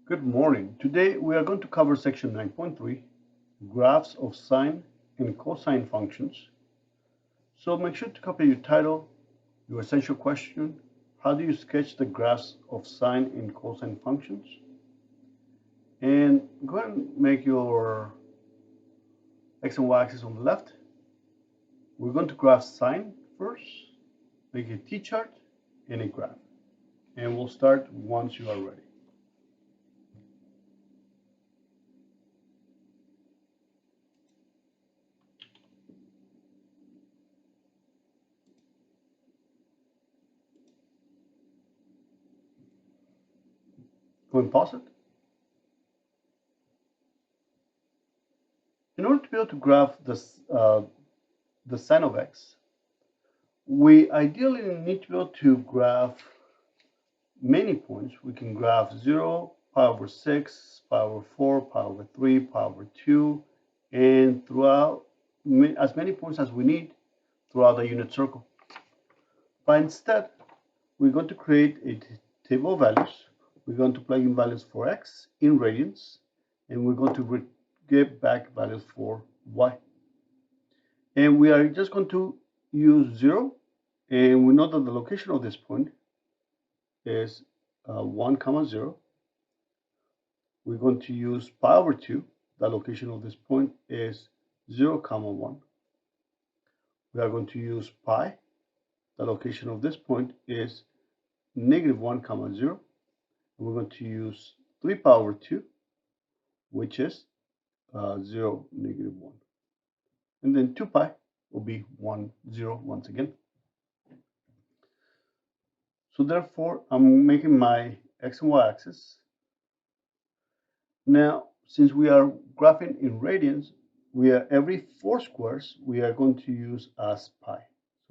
Good morning. Today we are going to cover section 9.3, graphs of sine and cosine functions. So make sure to copy your title, your essential question, how do you sketch the graphs of sine and cosine functions? And go ahead and make your x and y axis on the left. We're going to graph sine first, make a t-chart and a graph. And we'll start once you are ready. Go and pause it. In order to be able to graph this, the sine of x, we ideally need to be able to graph many points. We can graph 0, pi over 6, pi over 4, pi over 3, pi over 2, and throughout as many points as we need throughout the unit circle. But instead, we're going to create a table of values. We're going to plug in values for x in radians, and we're going to get back values for y. And we are just going to use 0, and we know that the location of this point is 1, 0. We're going to use pi over 2. The location of this point is 0, 1. We are going to use pi. The location of this point is negative 1, 0. And we're going to use 3 pi over 2, which is 0, negative 1. And then 2 pi will be 1, 0 once again. So therefore, I'm making my x and y axis. Now, since we are graphing in radians, we are every 4 squares we are going to use as pi.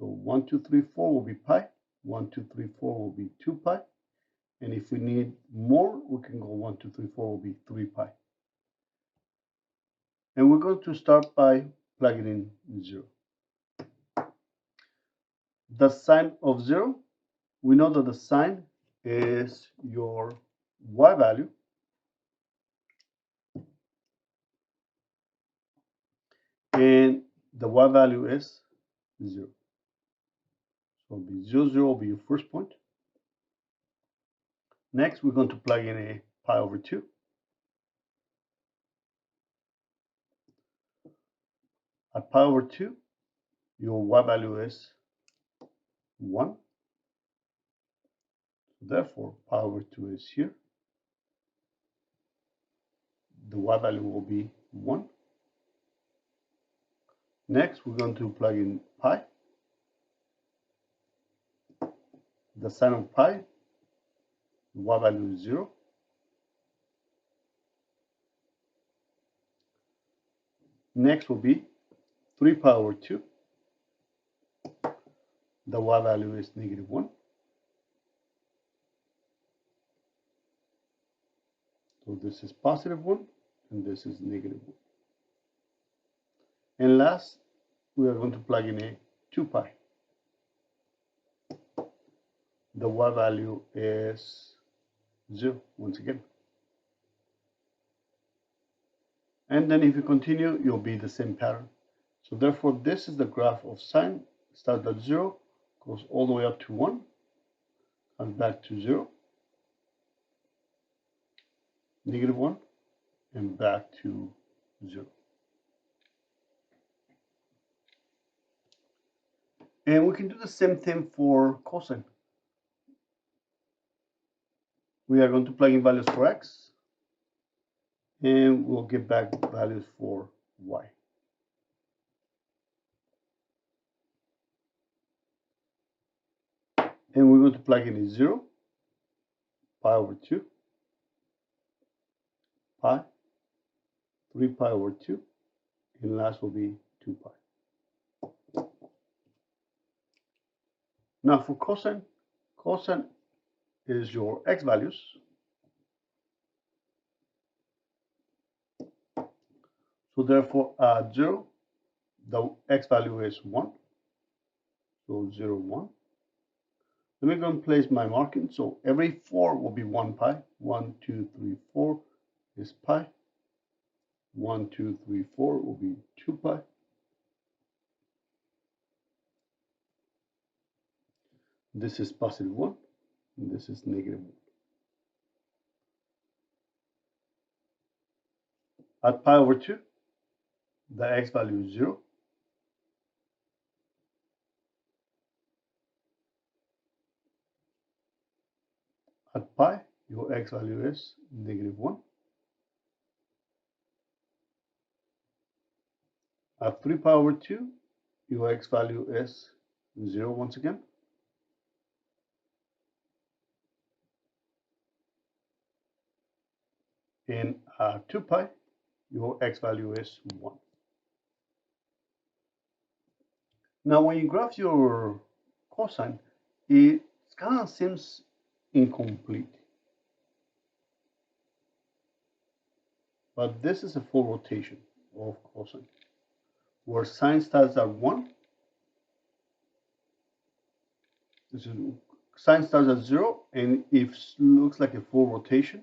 So 1, 2, 3, 4 will be pi. 1, 2, 3, 4 will be 2 pi. And if we need more, we can go 1, 2, 3, 4 will be 3 pi. And we're going to start by plugging in 0. The sine of 0, we know that the sine is your y value. And the y value is 0. So it'll be 0, 0 will be your first point. Next, we're going to plug in a pi over 2. At pi over 2, your y value is 1. Therefore, pi over 2 is here. The y value will be 1. Next, we're going to plug in pi. The sine of pi, the y value is 0. Next will be 3 pi over 2. The y value is negative 1. So this is positive 1, and this is negative 1. And last, we are going to plug in a 2 pi. The y value is 0 once again. And then if you continue, you'll be the same pattern. So therefore, this is the graph of sine. Starts at 0, goes all the way up to 1, comes back to 0, negative 1, and back to 0. And we can do the same thing for cosine. We are going to plug in values for x, and we'll get back values for y. And we're going to plug in a 0, pi over 2, pi, 3 pi over 2, and last will be 2 pi. Now for cosine, cosine is your x values. So therefore, at 0, the x value is 1. So 0, 1. Let me go and place my marking. So every 4 will be 1 pi. 1, 2, 3, 4 is pi. 1, 2, 3, 4 will be 2 pi. This is positive 1, and this is negative 1. At pi over 2, the x value is 0. At pi, your x value is negative 1. At 3 pi over 2, your x value is 0 once again. And at 2 pi, your x value is 1. Now, when you graph your cosine, it kind of seems incomplete. But this is a full rotation of cosine, where sine starts at 1. This is, sine starts at 0, and it looks like a full rotation.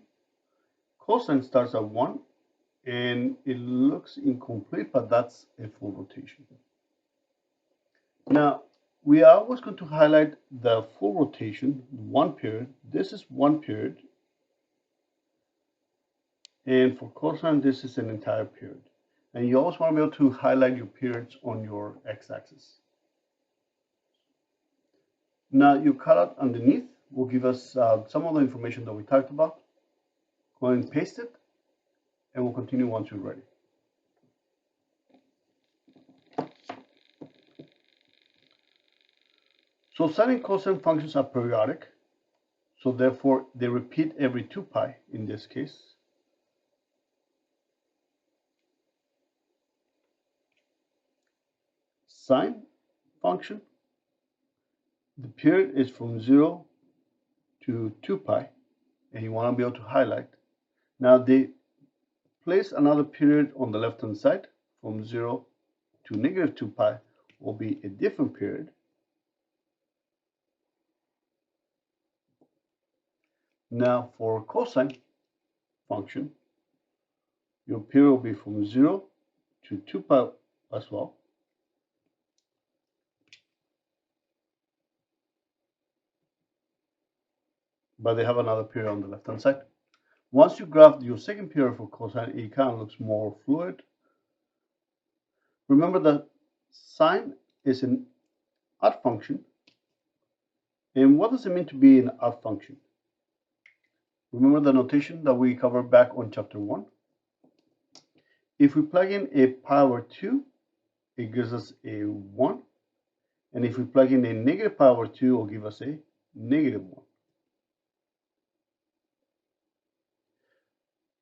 Cosine starts at 1, and it looks incomplete, but that's a full rotation. Now, we are always going to highlight the full rotation, 1 period. This is 1 period. And for cosine, this is an entire period. And you always want to be able to highlight your periods on your x-axis. Now, your cutout underneath will give us some of the information that we talked about. Go ahead and paste it, and we'll continue once you're ready. So sine and cosine functions are periodic, so therefore they repeat every 2 pi in this case. Sine function, the period is from 0 to 2 pi, and you want to be able to highlight. Now they place another period on the left hand side from 0 to negative 2 pi will be a different period. Now for cosine function, your period will be from 0 to 2 pi as well. But they have another period on the left hand side. Once you graph your second period for cosine, it kind of looks more fluid. Remember that sine is an odd function. And what does it mean to be an odd function? Remember the notation that we covered back on chapter 1? If we plug in a pi over 2, it gives us a 1. And if we plug in a negative pi over 2, it will give us a negative 1.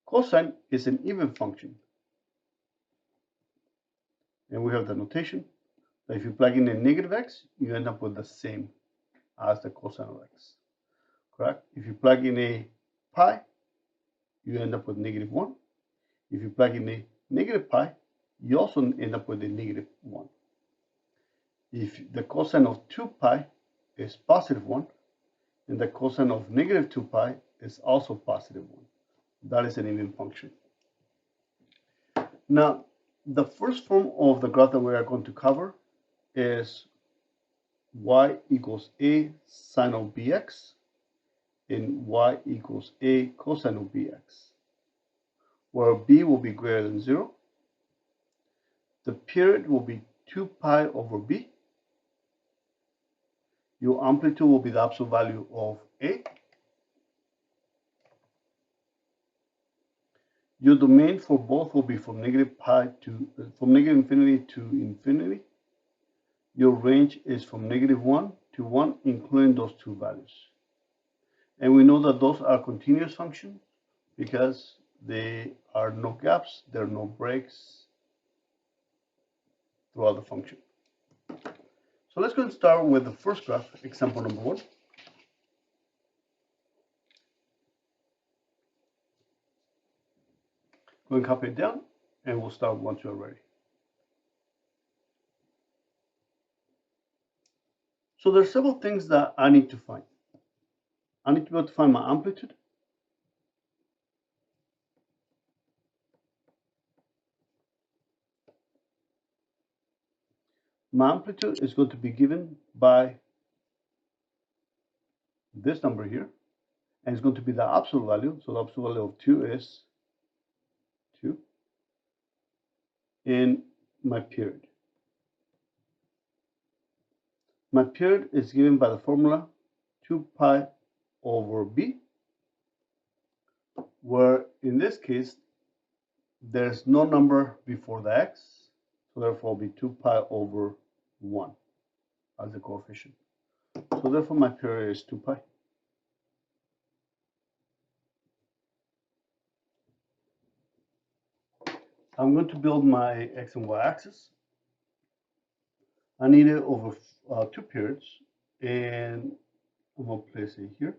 Cosine is an even function. And we have the notation that if you plug in a negative x, you end up with the same as the cosine of x. Correct? If you plug in a pi, you end up with negative 1. If you plug in a negative pi, you also end up with a negative 1. If the cosine of 2 pi is positive 1, and the cosine of negative 2 pi is also positive 1. That is an even function. Now, the first form of the graph that we are going to cover is y equals a sine of bx and y equals a cosine of bx, where b will be greater than 0. The period will be 2 pi over b. Your amplitude will be the absolute value of a. Your domain for both will be from negative infinity to infinity. Your range is from negative 1 to 1, including those two values. And we know that those are continuous functions because there are no gaps, there are no breaks throughout the function. So let's go and start with the first graph, example number 1. Go and copy it down, and we'll start once you're ready. So there's several things that I need to find. I need to be able to find my amplitude. My amplitude is going to be given by this number here, and it's going to be the absolute value. So the absolute value of 2 is 2 in my period. My period is given by the formula 2 pi over b, where in this case there's no number before the x, so therefore it'll be 2 pi over 1 as the coefficient. So therefore my period is 2 pi. I'm going to build my x and y axis. I need it over 2 periods, and I'm going to place it here.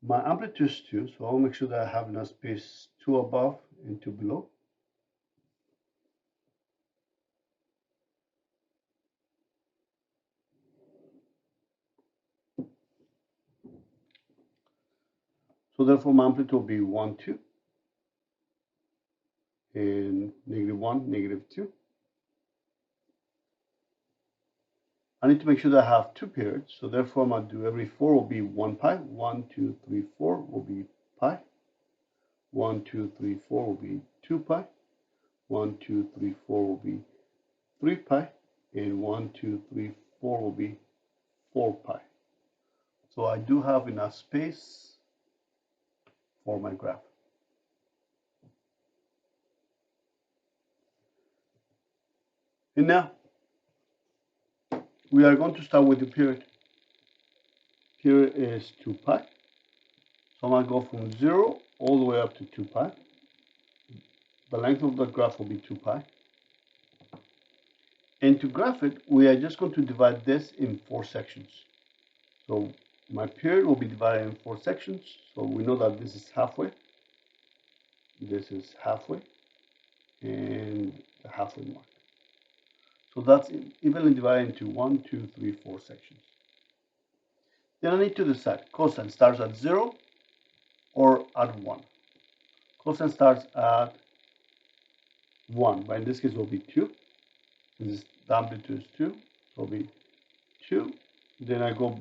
My amplitude is 2, so I'll make sure that I have enough space 2 above and 2 below. So therefore my amplitude will be 1, 2, and -1, -2. I need to make sure that I have 2 periods, so therefore I'm going to do every 4 will be 1 pi. 1, 2, 3, 4 will be pi. 1, 2, 3, 4 will be 2 pi. 1, 2, 3, 4 will be 3 pi. And 1, 2, 3, 4 will be 4 pi. So I do have enough space for my graph. And now we are going to start with the period. Period is 2 pi. So I'm going to go from 0 all the way up to 2 pi. The length of the graph will be 2 pi. And to graph it, we are just going to divide this in 4 sections. So my period will be divided in 4 sections. So we know that this is halfway. This is halfway. And the halfway mark. So that's evenly divided into 1, 2, 3, 4 sections. Then I need to decide cosine starts at 0 or at 1. Cosine starts at 1, but in this case it will be 2. Since the amplitude is 2, it will be 2. Then I go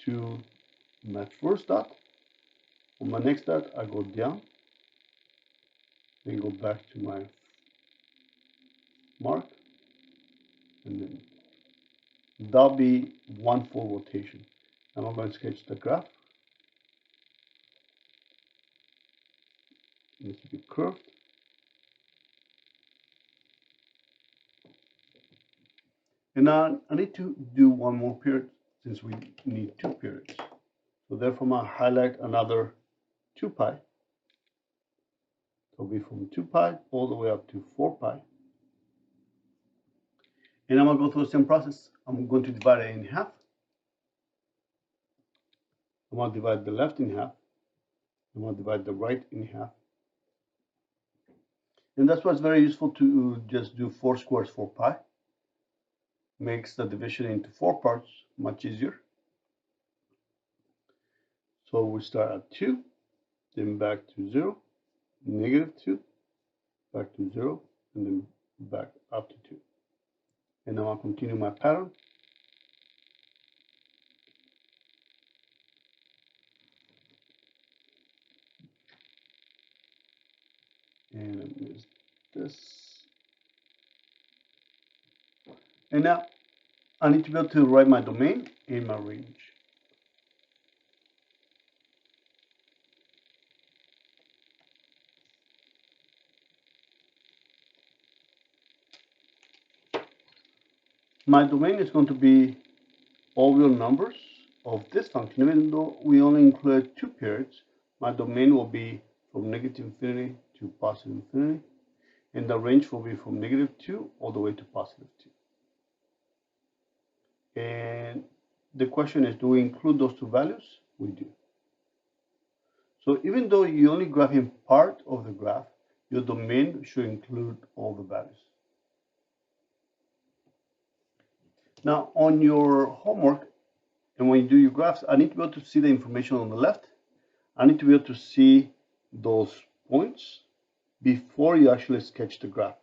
to my first dot. On my next dot, I go down. Then go back to my mark. And then that'll be one full rotation. Now I'm going to sketch the graph. It needs to be curved. And now I need to do one more period since we need 2 periods. So therefore I'll highlight another 2 pi. It'll be from 2 pi all the way up to 4 pi. And I'm going to go through the same process. I'm going to divide it in half. I'm going to divide the left in half. I'm going to divide the right in half. And that's why it's very useful to just do 4 squares 4 pi. Makes the division into 4 parts much easier. So we start at 2, then back to 0, -2, back to 0, and then back up to 2. And now I'll continue my pattern. And I missed this. And now I need to be able to write my domain and my range. My domain is going to be all real numbers of this function. Even though we only include 2 periods, my domain will be from -infinity to +infinity, and the range will be from -2 all the way to +2. And the question is, do we include those 2 values? We do. So even though you're only graphing part of the graph, your domain should include all the values. Now on your homework, And when you do your graphs, I need to be able to see the information on the left. I need to be able to see those points before you actually sketch the graph.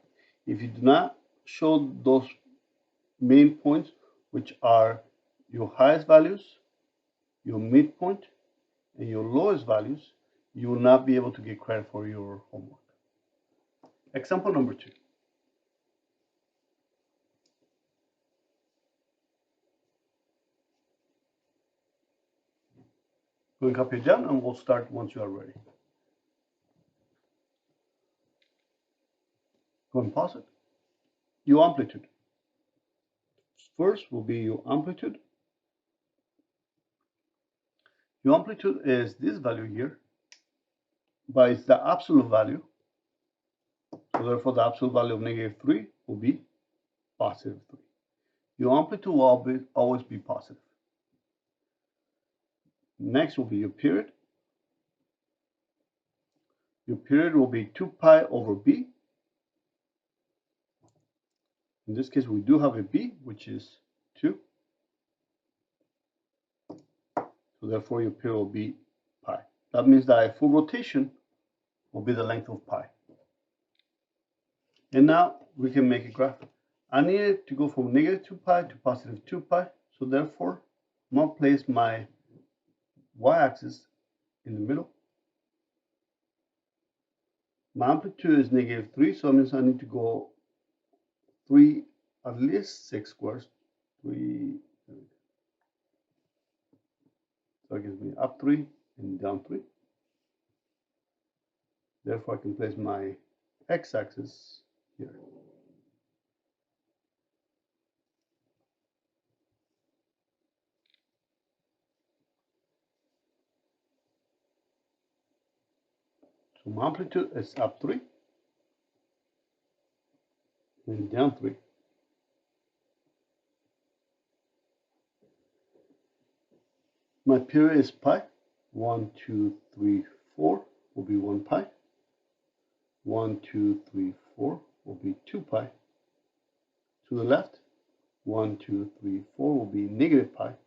If you do not show those main points, which are your highest values, your midpoint, and your lowest values, you will not be able to get credit for your homework. Example number 2. Go and copy it down, and we'll start once you are ready. Go and pause it. Your amplitude. First will be your amplitude. Your amplitude is this value here, but it's the absolute value. So therefore, the absolute value of -3 will be +3. Your amplitude will always be positive. Next will be your period. Your period will be 2 pi over b. In this case, we do have a b, which is 2. So therefore, your period will be pi. That means that a full rotation will be the length of pi. And now we can make a graph. I need it to go from -2 pi to +2 pi. So therefore, I'm going to place my y-axis in the middle. My amplitude is -3, so that means I need to go 3, at least 6 squares. 3, so it gives me up 3 and down 3. Therefore, I can place my x-axis here. So my amplitude is up 3 and down 3. My period is pi. 1, 2, 3, 4 will be 1 pi. 1, 2, 3, 4 will be 2 pi. To the left, 1, 2, 3, 4 will be -pi.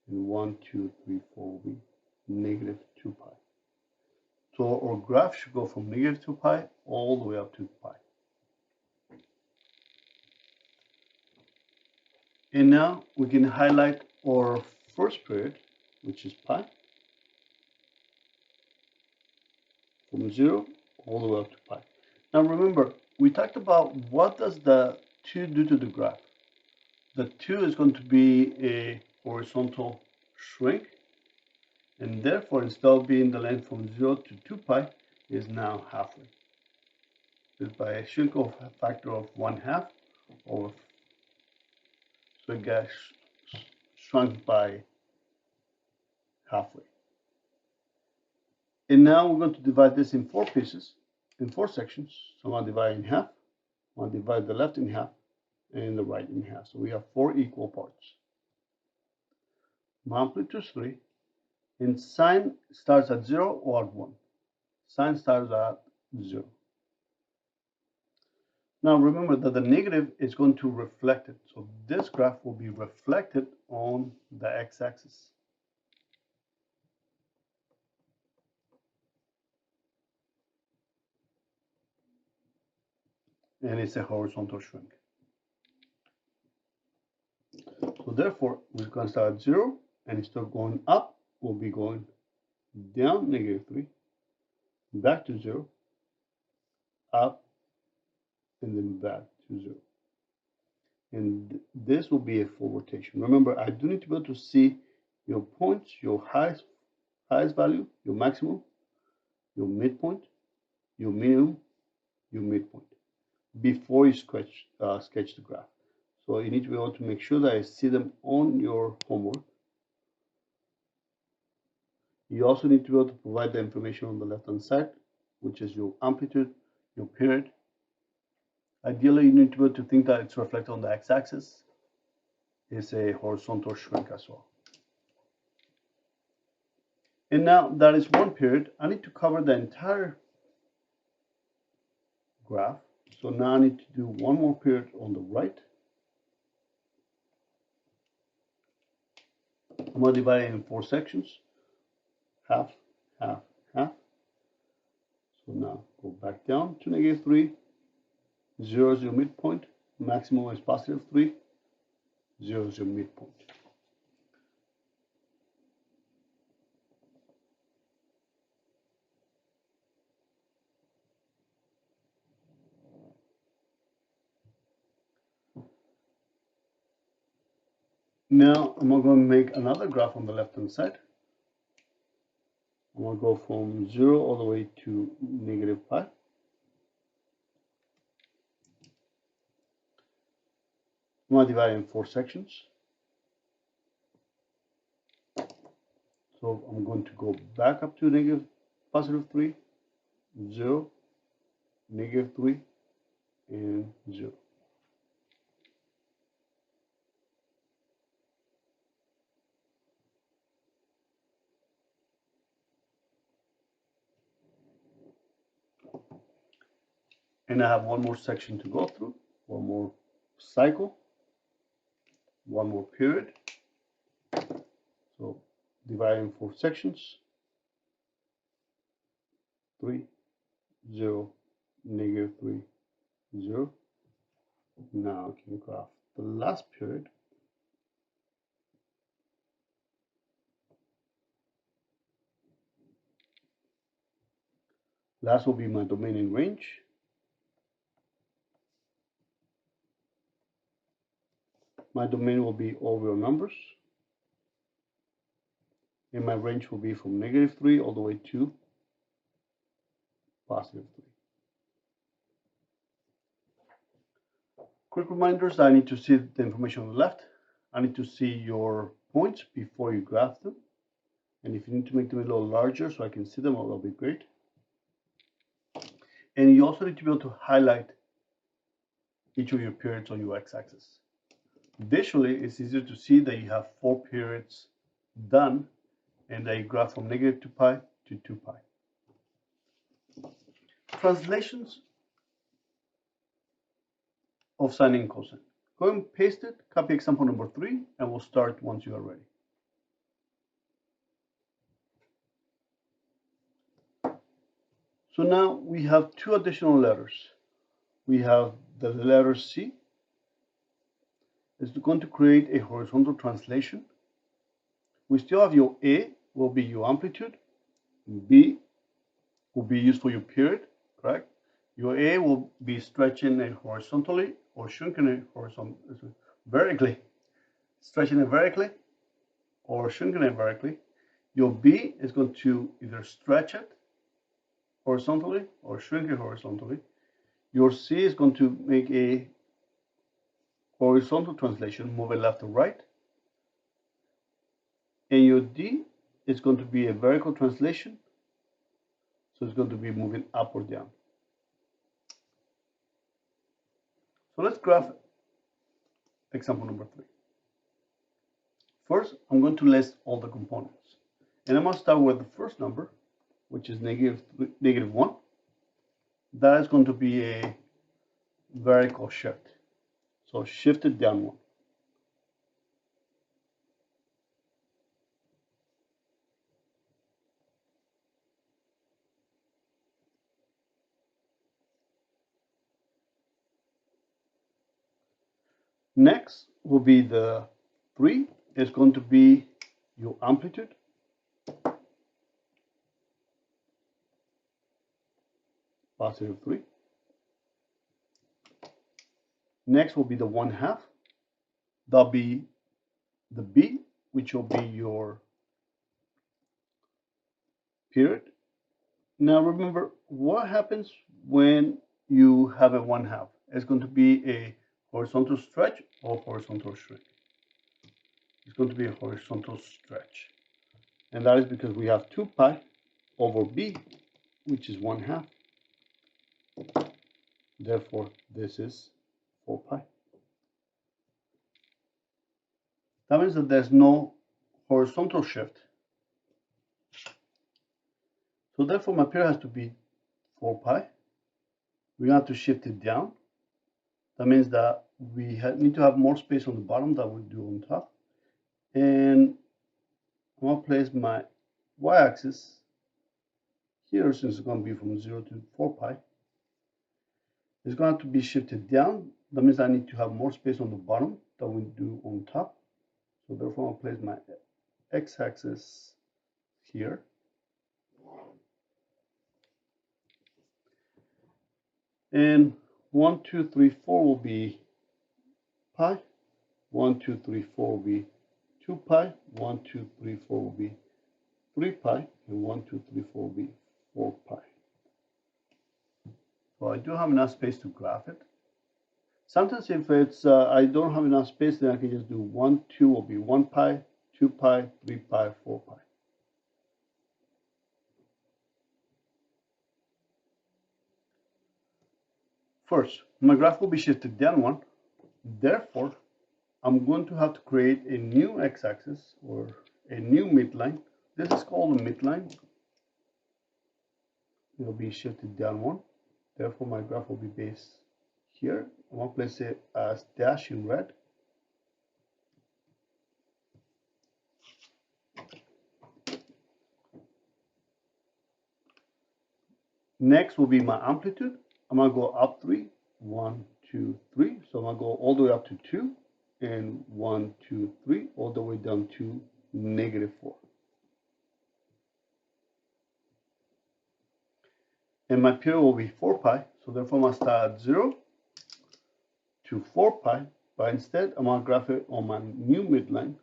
And 1, 2, 3, 4 will be -2 pi. So our graph should go from -2 pi all the way up to pi. And now we can highlight our first period, which is pi, from 0 all the way up to pi. Now remember, we talked about what does the 2 do to the graph. The 2 is going to be a horizontal shrink, and therefore instead of being the length from 0 to 2 pi, is now halfway. It's by a shrink of a factor of 1/2 over, so it gets shrunk by halfway. And now we're going to divide this in 4 pieces, in 4 sections. So I'm going to divide in half. I'm going to divide the left in half and the right in half. So we have 4 equal parts. My amplitude is 3. And sine starts at 0 or at 1. Sine starts at 0. Now remember that the negative is going to reflect it. So this graph will be reflected on the x-axis. And it's a horizontal shrink. So therefore, we're going to start at 0, and instead of going up, we'll be going down -3, back to 0, up, and then back to 0. And this will be a full rotation. Remember, I do need to be able to see your points, your highest value, your maximum, your midpoint, your minimum, your midpoint, before you sketch the graph. So you need to be able to make sure that I see them on your homework. You also need to be able to provide the information on the left-hand side, which is your amplitude, your period. Ideally, you need to be able to think that it's reflected on the x-axis. It's a horizontal shrink as well. And now that is one period. I need to cover the entire graph. So now I need to do one more period on the right. I'm going to divide it in 4 sections. Half, half, half. So now go back down to -3. 0 is your midpoint. Maximum is +3. 0 is your midpoint. Now I'm going to make another graph on the left hand side. I'm going to go from 0 all the way to -pi. I'm going to divide it in 4 sections. So I'm going to go back up to +3, 0, -3, and 0. And I have one more section to go through, one more cycle, one more period. So divide in 4 sections. 3, 0, -3, 0. Now I can graph the last period. Last will be my domain and range. My domain will be all real numbers. And my range will be from -3 all the way to +3. Quick reminders, I need to see the information on the left. I need to see your points before you graph them. And if you need to make them a little larger so I can see them, that'll be great. And you also need to be able to highlight each of your periods on your x-axis. Visually, it's easier to see that you have 4 periods done and that you graph from -2pi to 2pi. Translations of sine and cosine. Go and paste it, copy example number 3, and we'll start once you are ready. So now we have 2 additional letters. We have the letter C. It's going to create a horizontal translation. We still have your A, will be your amplitude. B will be used for your period, correct? Your A will be stretching it horizontally or shrinking it vertically. Stretching it vertically or shrinking it vertically. Your B is going to either stretch it horizontally or shrink it horizontally. Your C is going to make a horizontal translation, move it left to right. And your D is going to be a vertical translation, so it's going to be moving up or down. So let's graph example number 3. First, I'm going to list all the components. And I'm going to start with the first number, which is -1. That is going to be a vertical shift. So shift it down 1. Next will be the 3 is going to be your amplitude. +3. Next will be the 1/2. That'll be the B, which will be your period. Now remember, what happens when you have a 1/2? It's going to be a horizontal stretch or horizontal shrink. It's going to be a horizontal stretch. And that is because we have 2pi over B, which is 1/2. Therefore, this is 4pi. That means that there's no horizontal shift. So therefore, my period has to be 4pi. We have to shift it down. That means that we need to have more space on the bottom than we do on top. And I'm going to place my y-axis here, since it's going to be from 0 to 4 pi. It's going to be shifted down. That means I need to have more space on the bottom than we do on top. So therefore, I'll place my x-axis here. And 1, 2, 3, 4 will be pi. 1, 2, 3, 4 will be 2 pi. 1, 2, 3, 4 will be 3 pi. And 1, 2, 3, 4 will be 4 pi. So I do have enough space to graph it. Sometimes if it's I don't have enough space, then I can just do 1, 2 will be 1 pi, 2 pi, 3 pi, 4 pi. First, my graph will be shifted down 1. Therefore, I'm going to have to create a new x-axis or a new midline. This is called a midline. It will be shifted down 1. Therefore, my graph will be based here. I'm going to place it as dash in red. Next will be my amplitude. I'm going to go up 3. 1, 2, 3. So I'm going to go all the way up to 2. And 1, 2, 3. All the way down to -4. And my period will be 4 pi. So therefore, I'm going to start at 0 to 4 pi. But instead, I'm going to graph it on my new midline.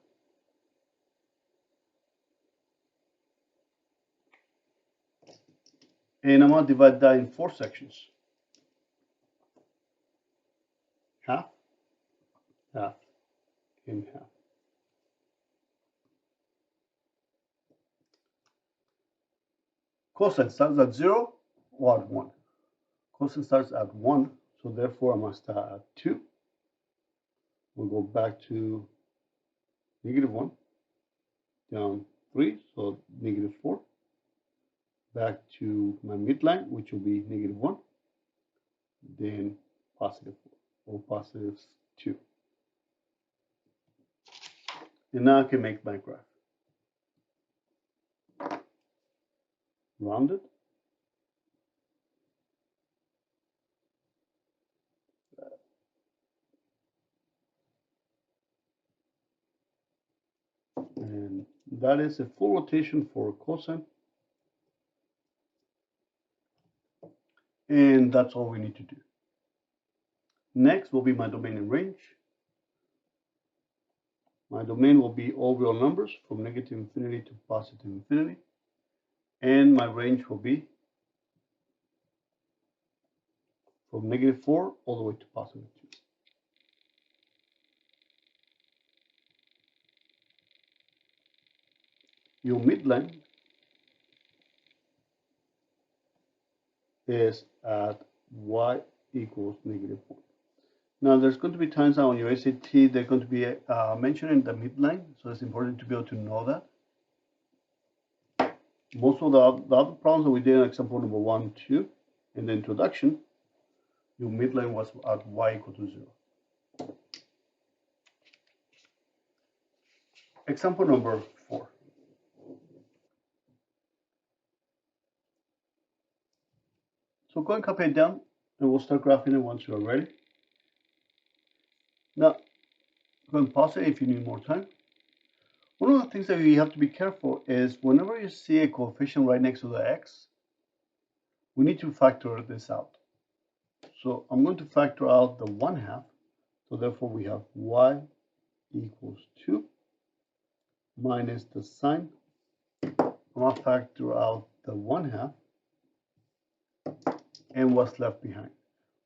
And I'm going to divide that in 4 sections. Half, half, and half. Cosine starts at 0 or at 1. Cosine starts at 1, so therefore I must start at 2. We'll go back to -1, down 3, so -4. Back to my midline, which will be -1, then +4 or +2. And now I can make my graph. Rounded. And that is a full rotation for cosine. And that's all we need to do. Next will be my domain and range. My domain will be all real numbers from -infinity to +infinity. And my range will be from -4 all the way to +2. Your midline is at y equals -1. Now, there's going to be times on your SAT they're going to be mentioning the midline, so it's important to be able to know that. Most of the other problems that we did in example number 1, 2, in the introduction, your midline was at y equal to 0. Example number 4. So go and copy it down, and we'll start graphing it once you're ready. Now, go and pause it if you need more time. One of the things that you have to be careful is whenever you see a coefficient right next to the x, we need to factor this out. So I'm going to factor out the 1/2. So therefore we have y equals 2 minus the sine. I'm going to factor out the 1/2. And what's left behind?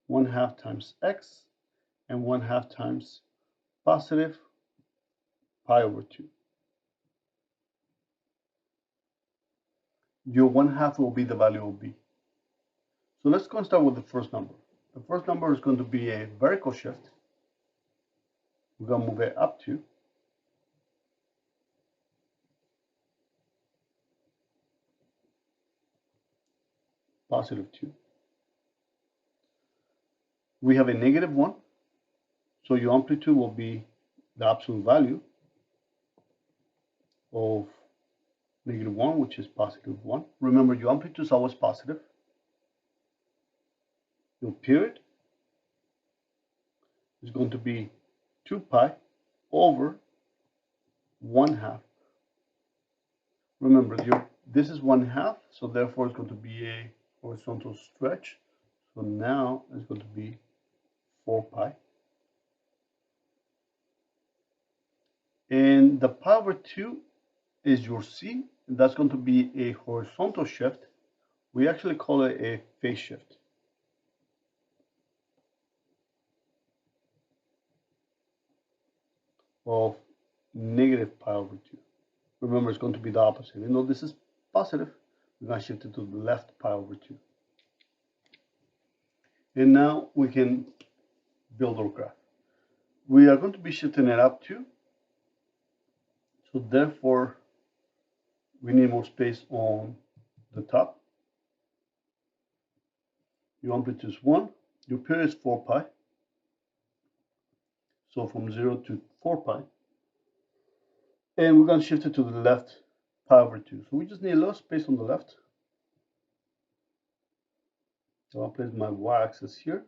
1/2 times x and 1/2 times positive pi over 2. Your 1/2 will be the value of b. So let's go and start with the first number. The first number is going to be a vertical shift. We're going to move it up to +2. We have a -1, so your amplitude will be the absolute value of -1, which is +1. Remember, your amplitude is always positive. Your period is going to be 2 pi over 1/2. Remember, this is 1/2, so therefore it's going to be a horizontal stretch. So now it's going to be 4 pi. And the pi over 2 is your C, and that's going to be a horizontal shift. We actually call it a phase shift. Of negative pi over 2. Remember, it's going to be the opposite. Even though this is positive, we're going to shift it to the left pi over 2. And now we can build our graph. We are going to be shifting it up 2. So therefore, we need more space on the top. Your amplitude is 1. Your period is 4 pi. So from 0 to 4 pi. And we're going to shift it to the left pi over 2. So we just need a little space on the left. So I'll place my y-axis here.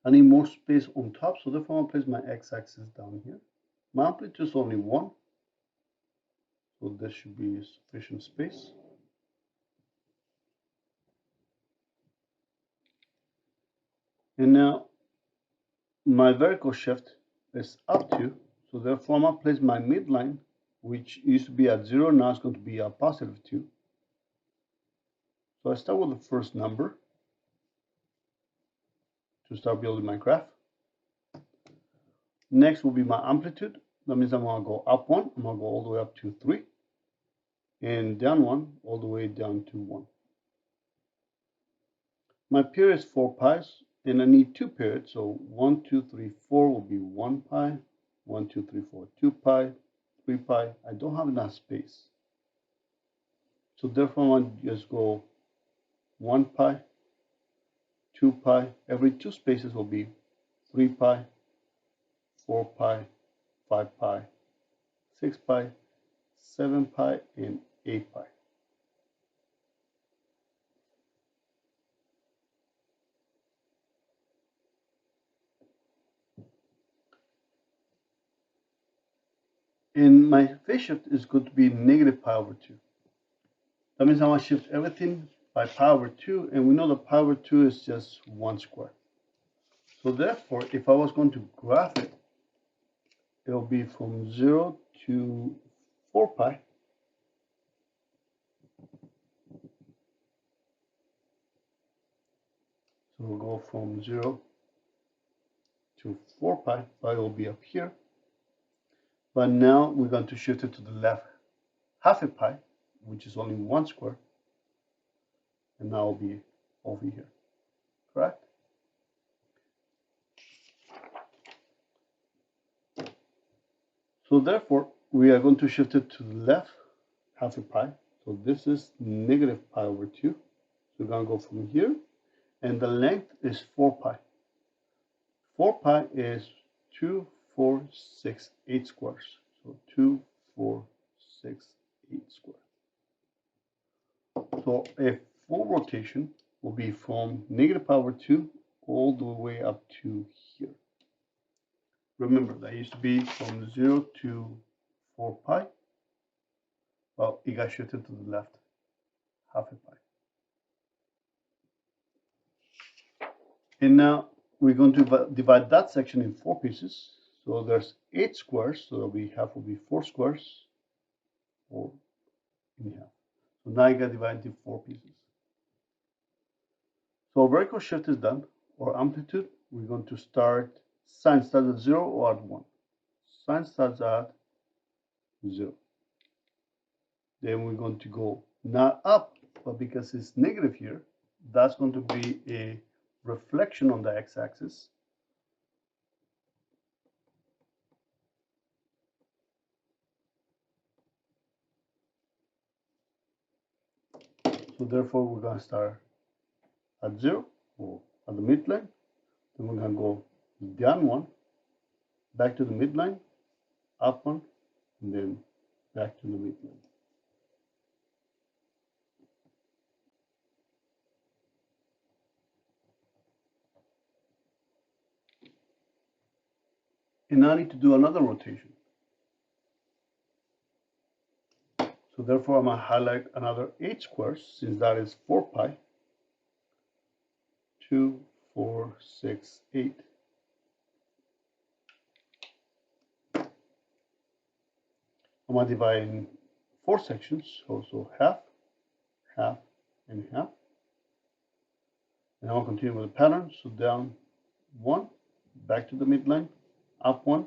I need more space on top, so therefore I'll place my x-axis down here. My amplitude is only 1. So this should be sufficient space. And now my vertical shift is up 2. So therefore I'm going to place my midline, which used to be at 0, now it's going to be a +2. So I start with the first number to start building my graph. Next will be my amplitude. That means I'm going to go up 1. I'm going to go all the way up to 3. And down 1, all the way down to 1. My period is 4 pi, and I need 2 periods. So 1, 2, 3, 4 will be 1 pi. 1, 2, 3, 4, 2 pi, 3 pi. I don't have enough space. So therefore, I want to just go 1 pi, 2 pi. Every 2 spaces will be 3 pi, 4 pi, 5 pi, 6 pi, 7 pi, and 8 pi. And my phase shift is going to be negative pi over 2. That means I want to shift everything by pi over 2, and we know that pi over 2 is just 1 square. So therefore, if I was going to graph it, it will be from 0 to 4 pi. So we'll go from 0 to 4 pi, pi will be up here. But now we're going to shift it to the left half a pi, which is only 1 square. And now it'll be over here, correct? So therefore, we are going to shift it to the left half a pi. So this is negative pi over 2. So we're going to go from here. And the length is 4 pi. 4 pi is 2, 4, 6, 8 squares. So 2, 4, 6, 8 squares. So a full rotation will be from negative pi over 2 all the way up to here. Remember, that used to be from 0 to 4 pi. Well, it got shifted to the left half a pi. And now we're going to divide that section in 4 pieces. So there's 8 squares, so half will be 4 squares, 4 in half. So now you got divided into 4 pieces. So vertical shift is done, or amplitude. We're going to start, sine starts at 0 or at 1. Sine starts at 0. Then we're going to go not up, but because it's negative here, that's going to be a reflection on the x-axis. So therefore, we're going to start at 0 or at the midline. Then we're going to go down 1, back to the midline, up 1, and then back to the midline. And now I need to do another rotation. So therefore, I'm going to highlight another 8 squares, since that is 4 pi. 2, 4, 6, 8. I'm going to divide in 4 sections, so half, half, and half. And I'll continue with the pattern. So down 1, back to the midline, up 1,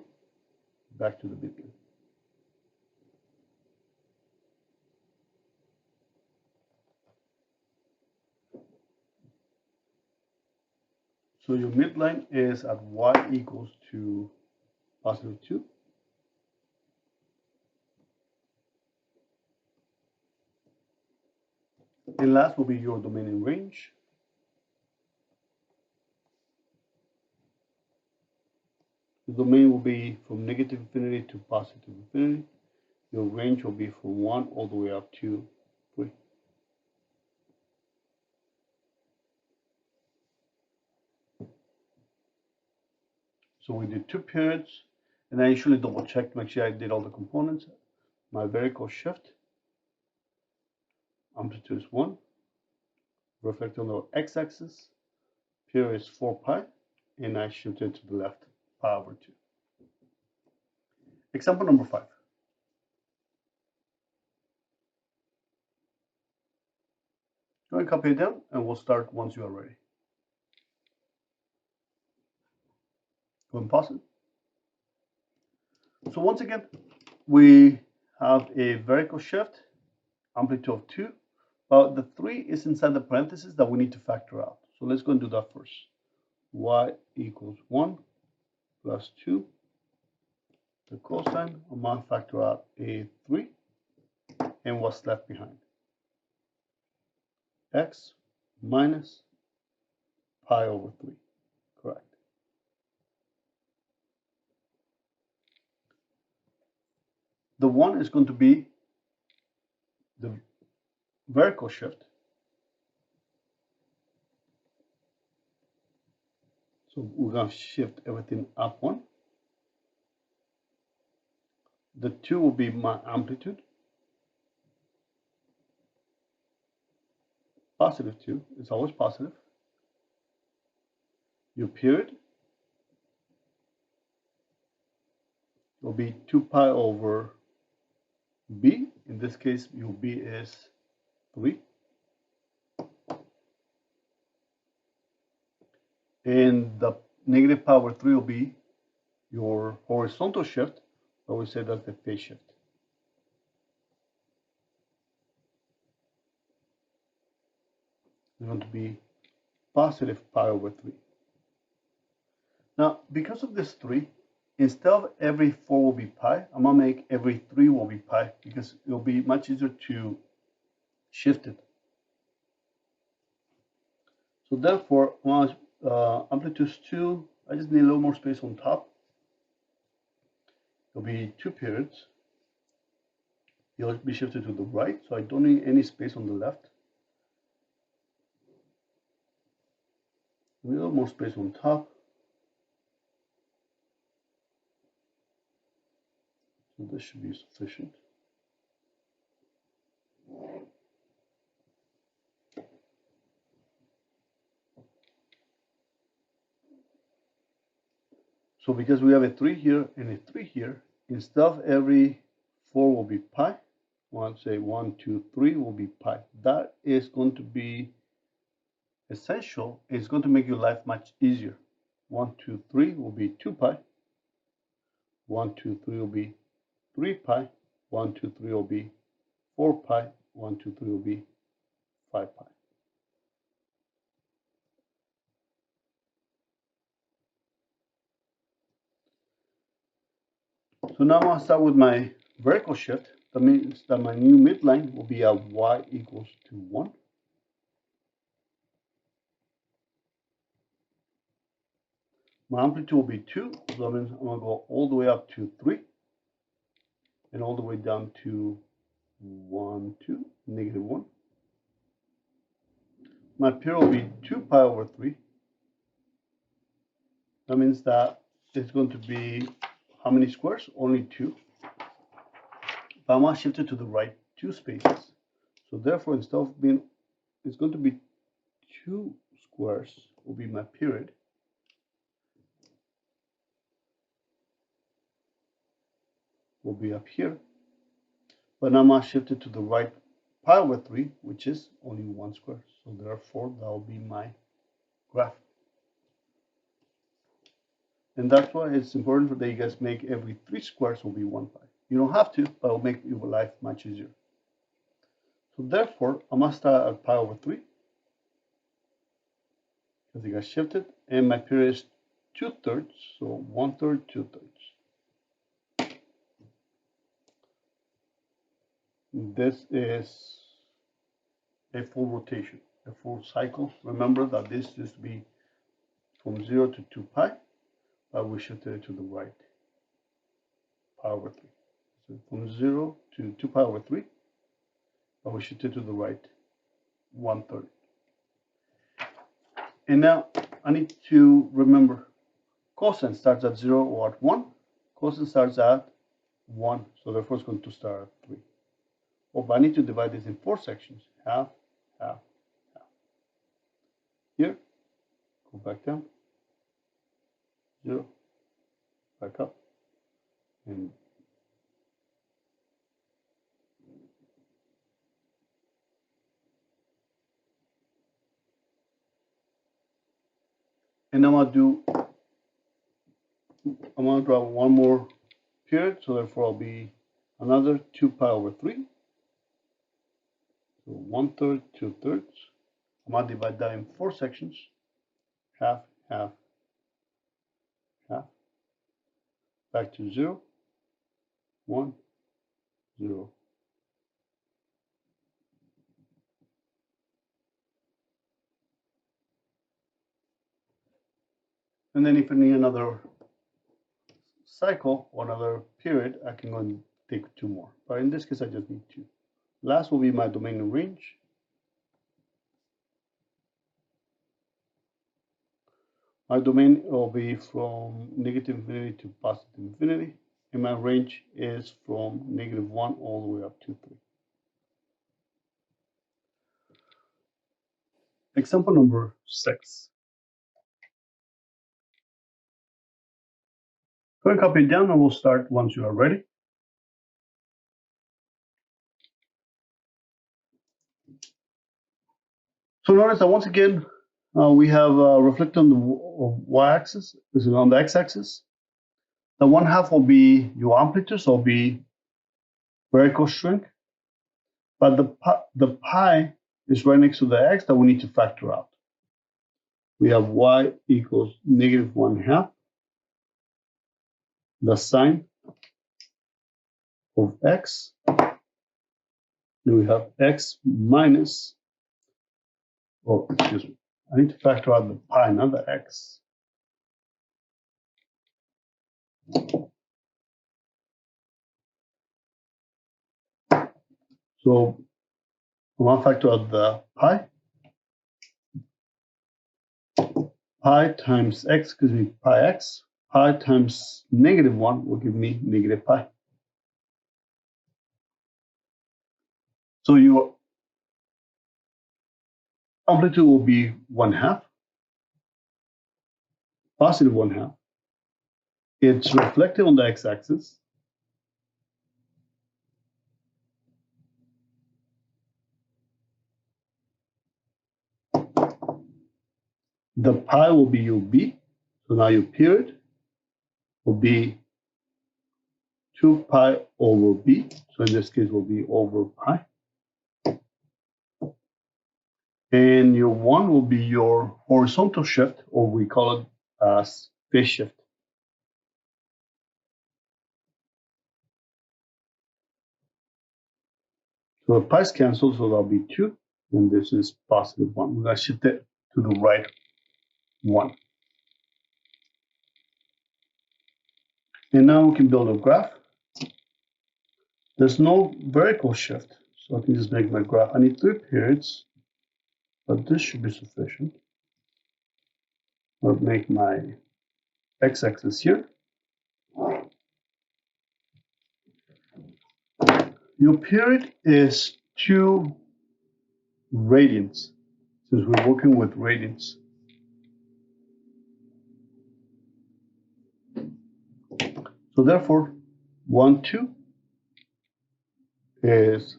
back to the midline. So your midline is at y equals to positive 2. And last will be your domain in range. The domain will be from negative infinity to positive infinity. Your range will be from 1 all the way up to 3. So we did 2 periods, and I usually double check to make sure I did all the components. My vertical shift, amplitude is 1, reflected on the x-axis, period is 4 pi, and I shifted to the left, pi over 2. Example number 5. Go and copy it down, and we'll start once you are ready. Go and pause it. So once again, we have a vertical shift, amplitude of 2, but the 3 is inside the parentheses that we need to factor out. So let's go and do that first. Y equals 1 plus 2. The cosine, I'm going to factor out a 3, and what's left behind? X minus pi over 3, correct. The 1 is going to be the vertical shift. So we're going to shift everything up 1. The 2 will be my amplitude. Positive 2 is always positive. Your period will be 2 pi over b. In this case, your b is 3. And the negative pi over 3 will be your horizontal shift, but we say that's the phase shift. It's going to be positive pi over 3. Now, because of this 3, instead of every 4 will be pi, I'm going to make every 3 will be pi, because it will be much easier to shift it. So therefore, amplitude is 2. I just need a little more space on top. It'll be 2 periods. It'll be shifted to the right, so I don't need any space on the left. A little more space on top. So this should be sufficient. So because we have a 3 here and a 3 here, instead of every 4 will be pi, I'll say 1, 2, 3 will be pi. That is going to be essential. It's going to make your life much easier. 1, 2, 3 will be 2 pi. 1, 2, 3 will be 3 pi. 1, 2, 3 will be 4 pi. 1, 2, 3 will be 5 pi. So now I'll start with my vertical shift. That means that my new midline will be at y equals to 1. My amplitude will be 2, so that means I'm going to go all the way up to 3. and all the way down to 1, 2, negative 1. My period will be 2 pi over 3. That means that it's going to be how many squares? Only 2. But I want to shift it to the right 2 spaces. So therefore, instead of being, it's going to be 2 squares will be my period. Will be up here. But now I'm going to shift it to the right pi over 3, which is only 1 square. So therefore, that will be my graph. And that's why it's important that you guys make every 3 squares will be 1 pi. You don't have to, but it'll make your life much easier. So therefore, I must start at pi over 3. Because you guys shifted, and my period is 2/3, so 1/3, 2/3. This is a full rotation, a full cycle. Remember that this used to be from 0 to 2 pi, but we shifted it to the right, pi over 3. So from 0 to 2 pi over 3, but we shifted to the right, 1/3. And now I need to remember cosine starts at 0 or at 1. Cosine starts at 1, so therefore it's going to start at 3. Oh, but I need to divide this in 4 sections. Half, half, half. Here, go back down, 0, back up, and I'm gonna draw one more period, so therefore I'll be another 2 pi over 3. So 1/3, 2/3. I'm gonna divide that in 4 sections. Half, half, half. Back to 0, 1, 0. And then if I need another cycle or another period, I can go and take 2 more. But in this case, I just need 2. Last will be my domain and range. My domain will be from negative infinity to positive infinity, and my range is from negative 1 all the way up to 3. Example number 6. Go and copy it down, and we'll start once you are ready. So notice that once again, we have reflected on the y-axis, this is on the x-axis. The 1/2 will be your amplitude, so it'll be vertical shrink. But the pi is right next to the x that we need to factor out. We have y equals negative 1/2. The sine of x. Then we have x minus, oh, excuse me. I need to factor out the pi, not the x. So I want to factor out the pi. Pi times x gives me pi x. Pi times negative 1 will give me negative pi. So your amplitude will be 1/2, positive 1/2. It's reflected on the x-axis. The pi will be your b. So now your period will be 2 pi over b. So in this case will be over pi. And your 1 will be your horizontal shift, or we call it as phase shift. So the pi's cancel, so that'll be 2, and this is positive 1. We're going to shift it to the right 1. And now we can build a graph. There's no vertical shift, so I can just make my graph. I need 3 periods, but this should be sufficient. I'll make my x-axis here. Your period is 2 radians, since we're working with radians. So therefore, 1, 2 is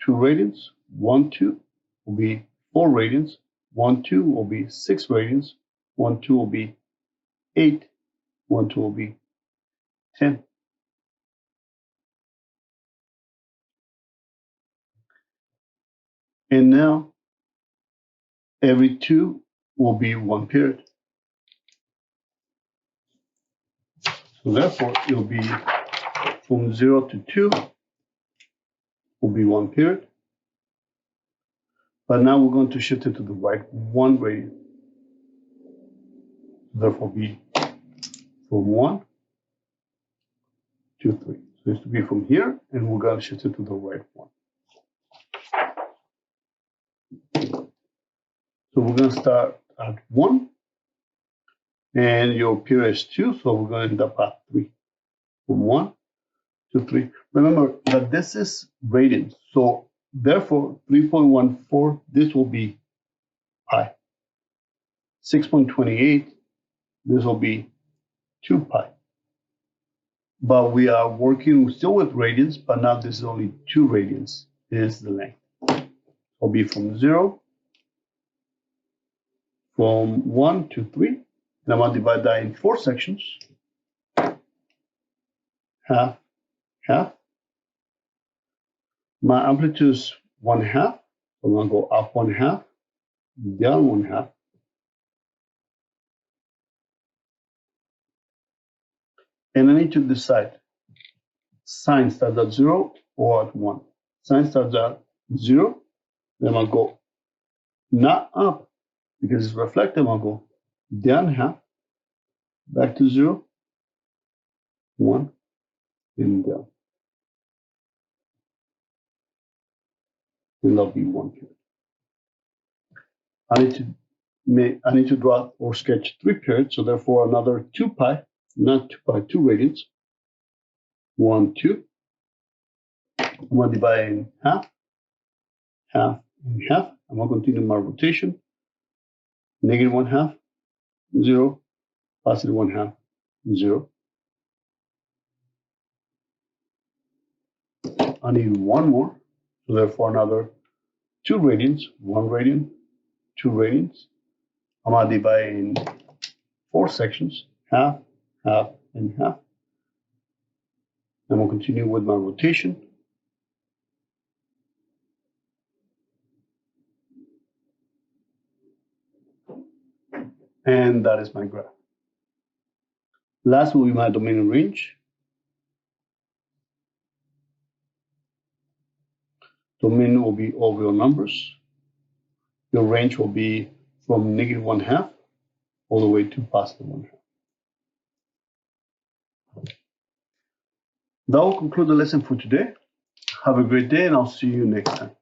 2 radians. 1, 2 will be 4 radians. 1, 2 will be 6 radians. 1, 2 will be 8. 1, 2 will be 10. And now every 2 will be 1 period. So therefore, it will be from 0 to 2 will be 1 period. But now we're going to shift it to the right 1 radian. Therefore, be from 1 to 3. So it's to be from here, and we're going to shift it to the right 1. So we're going to start at 1, and your period is 2, so we're going to end up at 3. From 1 to 3. Remember that this is radians, so therefore 3.14, this will be pi. 6.28, this will be 2 pi. But we are working still with radians, but now this is only 2 radians is the length. It'll be from 0, from 1 to 3, and I'm going to divide that in 4 sections. Half, half. My amplitude is 1/2, so I'm going to go up 1/2, down 1/2. And I need to decide, sine starts at 0 or at 1. Sine starts at 0, then I'll go not up, because it's reflective, I'll go down half, back to 0, 1, and down. And that'll be 1 period. I need to draw or sketch 3 periods, so therefore another 2 pi, not 2 pi, 2 radians. 1, 2. I'm going to divide in half, half, and half. I'm going to continue my rotation. Negative 1/2, 0, positive 1/2, 0. I need 1 more, so therefore another 2 radians, 1 radian, 2 radians. I'm going to divide in 4 sections, half, half, and half. I'm going to continue with my rotation. And that is my graph. Last will be my domain and range. Domain will be all real numbers. Your range will be from negative 1/2 all the way to positive 1/2. That will conclude the lesson for today. Have a great day, and I'll see you next time.